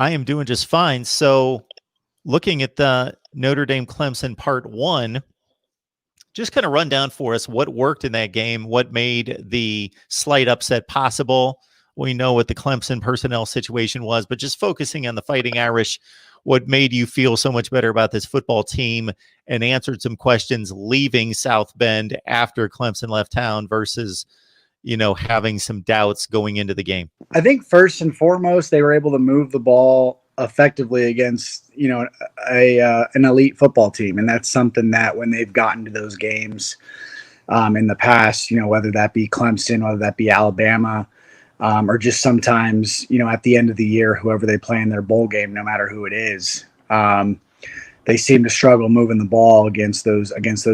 I am doing just fine. So, looking at the Notre Dame Clemson part one, just kind of run down for us what worked in that game, what made the slight upset possible. We know what the Clemson personnel situation was, but just focusing on the Fighting Irish, what made you feel so much better about this football team and answered some questions leaving South Bend after Clemson left town versus, having some doubts going into the game? I think first and foremost, they were able to move the ball effectively against an elite football team, and that's something that when they've gotten to those games in the past, whether that be Clemson, whether that be Alabama, or just sometimes at the end of the year, whoever they play in their bowl game, no matter who it is, they seem to struggle moving the ball against those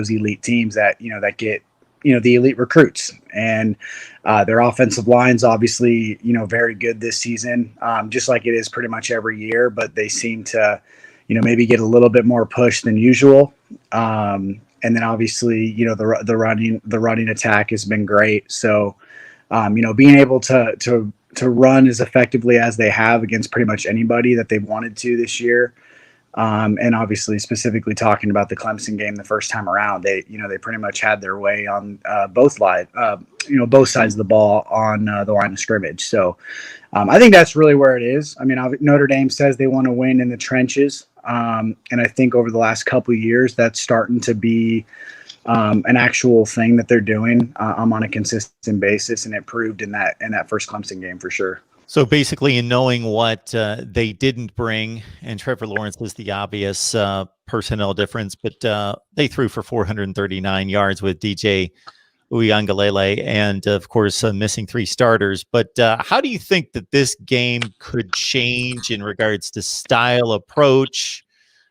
elite teams that get the elite recruits. And their offensive line's obviously very good this season, just like it is pretty much every year, but they seem to maybe get a little bit more push than usual. And then obviously the running attack has been great. So being able to run as effectively as they have against pretty much anybody that they've wanted to this year. And obviously, specifically talking about the Clemson game the first time around, they pretty much had their way on both sides of the ball on the line of scrimmage. So I think that's really where it is. I mean, Notre Dame says they want to win in the trenches, and I think over the last couple of years, that's starting to be an actual thing that they're doing on a consistent basis, and it proved in that first Clemson game for sure. So basically, in knowing what they didn't bring, and Trevor Lawrence is the obvious personnel difference, but they threw for 439 yards with DJ Uiagalelei and, of course, missing 3 starters. But how do you think that this game could change in regards to style, approach,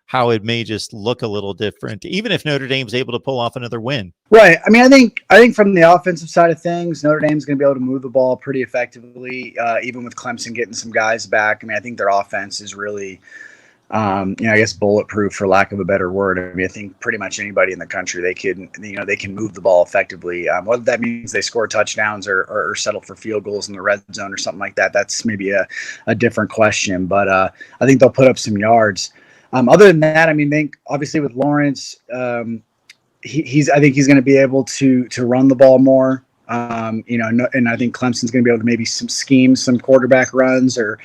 how it may just look a little different, even if Notre Dame's able to pull off another win? Right. I mean, I think from the offensive side of things, Notre Dame's going to be able to move the ball pretty effectively, even with Clemson getting some guys back. I mean, I think their offense is really, I guess bulletproof, for lack of a better word. I mean, I think pretty much anybody in the country, they can move the ball effectively. Whether that means they score touchdowns or settle for field goals in the red zone or something like that, that's maybe a different question. But I think they'll put up some yards. Other than that, I mean, obviously with Lawrence, I think he's going to be able to run the ball more. And I think Clemson's going to be able to maybe some quarterback runs, or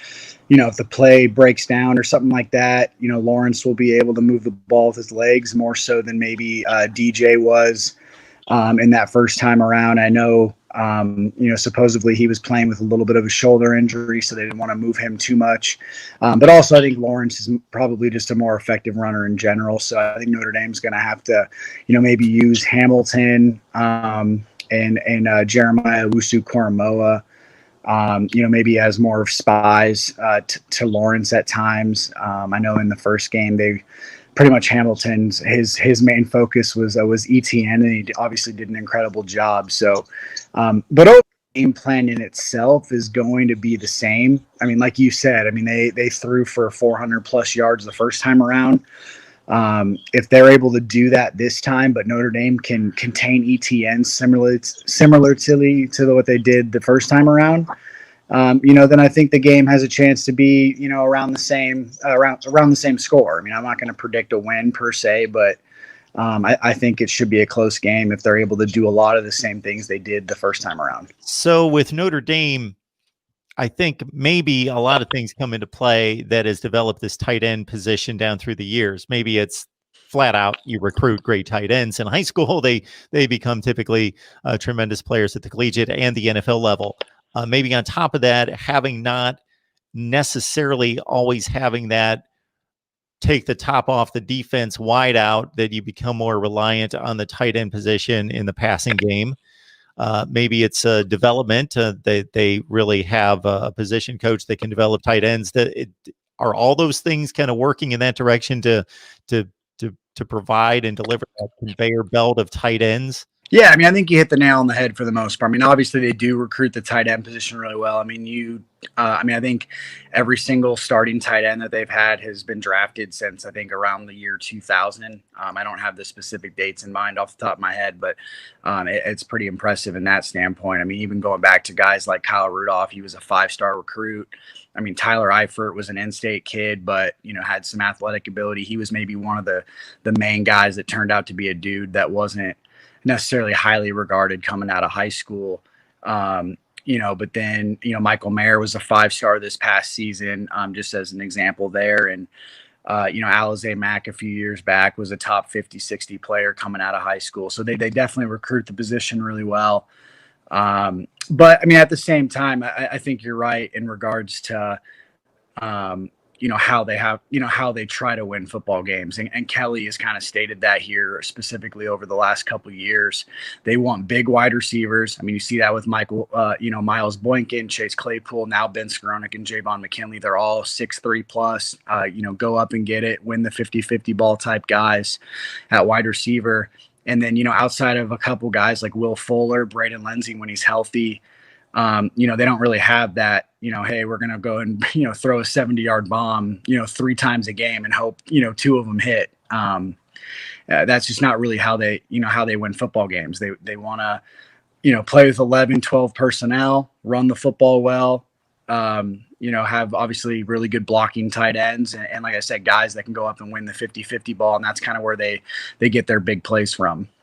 if the play breaks down or something like that, Lawrence will be able to move the ball with his legs more so than maybe DJ was in that first time around. I know. Supposedly he was playing with a little bit of a shoulder injury, so they didn't want to move him too much. But also, I think Lawrence is probably just a more effective runner in general. So I think Notre Dame's going to have to, maybe use Hamilton and Jeremiah Owusu-Koramoah, maybe as more of spies to Lawrence at times. I know in the first game they pretty much Hamilton's his main focus was ETN, and he obviously did an incredible job. So, but overall, game plan in itself is going to be the same. I mean, like you said, I mean they threw for 400 plus yards the first time around. If they're able to do that this time, but Notre Dame can contain ETN similarly to what they did the first time around. Then I think the game has a chance to be, around the same score. I mean, I'm not going to predict a win per se, but I think it should be a close game if they're able to do a lot of the same things they did the first time around. So with Notre Dame, I think maybe a lot of things come into play that has developed this tight end position down through the years. Maybe it's flat out, you recruit great tight ends in high school. They become typically tremendous players at the collegiate and the NFL level. Maybe on top of that, having not necessarily always having that take the top off the defense wide out, that you become more reliant on the tight end position in the passing game. Maybe it's a development. They really have a position coach that can develop tight ends. Are all those things kind of working in that direction to provide and deliver that conveyor belt of tight ends? Yeah, I mean, I think you hit the nail on the head for the most part. I mean, obviously they do recruit the tight end position really well. I mean, I think every single starting tight end that they've had has been drafted since I think around the year 2000. I don't have the specific dates in mind off the top of my head, but it's pretty impressive in that standpoint. I mean, even going back to guys like Kyle Rudolph, he was a 5-star recruit. I mean, Tyler Eifert was an in-state kid, but, had some athletic ability. He was maybe one of the main guys that turned out to be a dude that wasn't necessarily highly regarded coming out of high school. But then, Michael Mayer was a 5-star this past season, just as an example there. And, Alize Mack a few years back was a top 50, 60 player coming out of high school. So they definitely recruit the position really well. But I mean, at the same time, I think you're right in regards to, how they try to win football games. And Kelly has kind of stated that here specifically over the last couple of years. They want big wide receivers. I mean, you see that with Miles Boykin, Chase Claypool, now Ben Skowronek and Javon McKinley. They're all 6'3 plus, go up and get it, win the 50-50 ball type guys at wide receiver. And then, outside of a couple guys like Will Fuller, Braden Lenzy, when he's healthy, they don't really have that, hey, we're going to go and, throw a 70-yard bomb, 3 times a game and hope, 2 of them hit. That's just not really how they win football games. They want to, play with 11, 12 personnel, run the football well, have obviously really good blocking tight ends. And like I said, guys that can go up and win the 50-50 ball. And that's kind of where they get their big plays from.